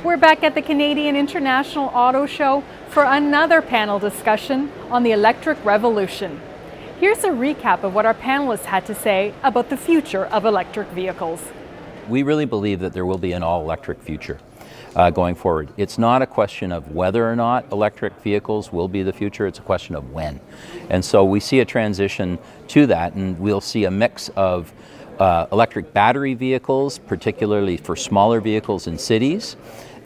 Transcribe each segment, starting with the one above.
We're back at the Canadian International Auto Show for another panel discussion on the electric revolution. Here's a recap of what our panelists had to say about the future of electric vehicles. We really believe that there will be an all-electric future going forward. It's not a question of whether or not electric vehicles will be the future, it's a question of when. And so we see a transition to that, and we'll see a mix of electric battery vehicles, particularly for smaller vehicles in cities,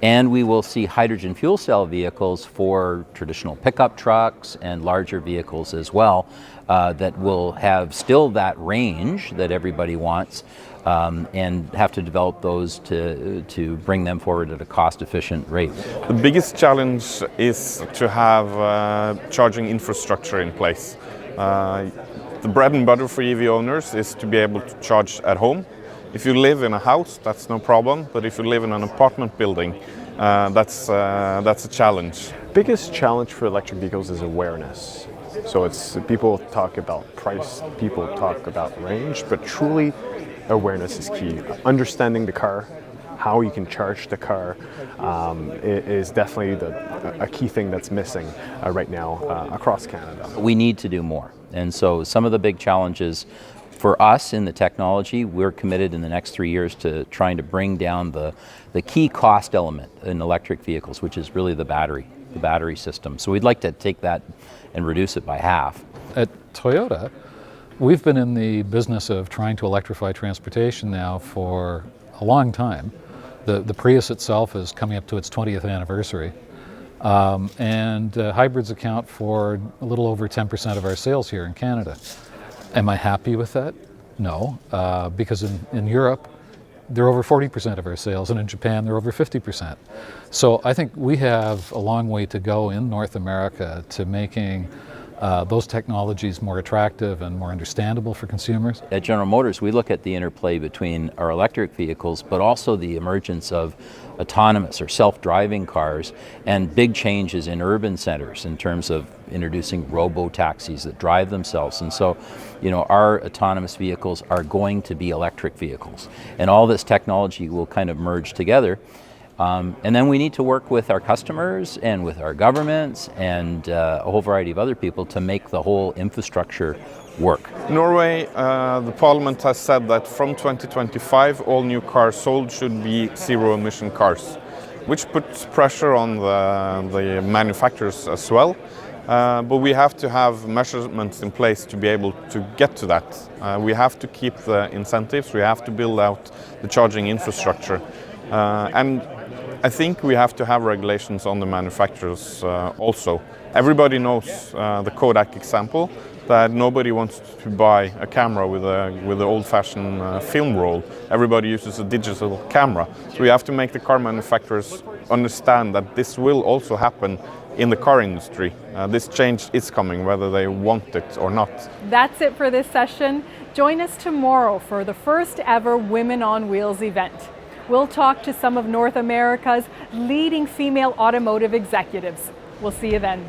and we will see hydrogen fuel cell vehicles for traditional pickup trucks and larger vehicles as well, that will have still that range that everybody wants, and have to develop those to bring them forward at a cost-efficient rate. The biggest challenge is to have charging infrastructure in place. The bread and butter for EV owners is to be able to charge at home. If you live in a house, that's no problem, but if you live in an apartment building, that's a challenge. Biggest challenge for electric vehicles is awareness. So it's people talk about price, people talk about range, but truly awareness is key. Understanding the car, how you can charge the car, is definitely a key thing that's missing right now across Canada. We need to do more. And so some of the big challenges for us in the technology, we're committed in the next 3 years to trying to bring down the key cost element in electric vehicles, which is really the battery system. So we'd like to take that and reduce it by half. At Toyota, we've been in the business of trying to electrify transportation now for a long time. The Prius itself is coming up to its 20th anniversary. And hybrids account for a little over 10% of our sales here in Canada. Am I happy with that? No, because in Europe, they're over 40% of our sales, and in Japan, they're over 50%. So I think we have a long way to go in North America to making those technologies more attractive and more understandable for consumers. At General Motors, we look at the interplay between our electric vehicles, but also the emergence of autonomous or self-driving cars and big changes in urban centers in terms of introducing robo-taxis that drive themselves. And so, our autonomous vehicles are going to be electric vehicles. And all this technology will kind of merge together. And then we need to work with our customers and with our governments and a whole variety of other people to make the whole infrastructure work. In Norway, the Parliament has said that from 2025 all new cars sold should be zero-emission cars, which puts pressure on the manufacturers as well. But we have to have measurements in place to be able to get to that. We have to keep the incentives, we have to build out the charging infrastructure. And I think we have to have regulations on the manufacturers also. Everybody knows the Kodak example, that nobody wants to buy a camera with the old-fashioned film roll. Everybody uses a digital camera. So we have to make the car manufacturers understand that this will also happen in the car industry. This change is coming, whether they want it or not. That's it for this session. Join us tomorrow for the first ever Women on Wheels event. We'll talk to some of North America's leading female automotive executives. We'll see you then.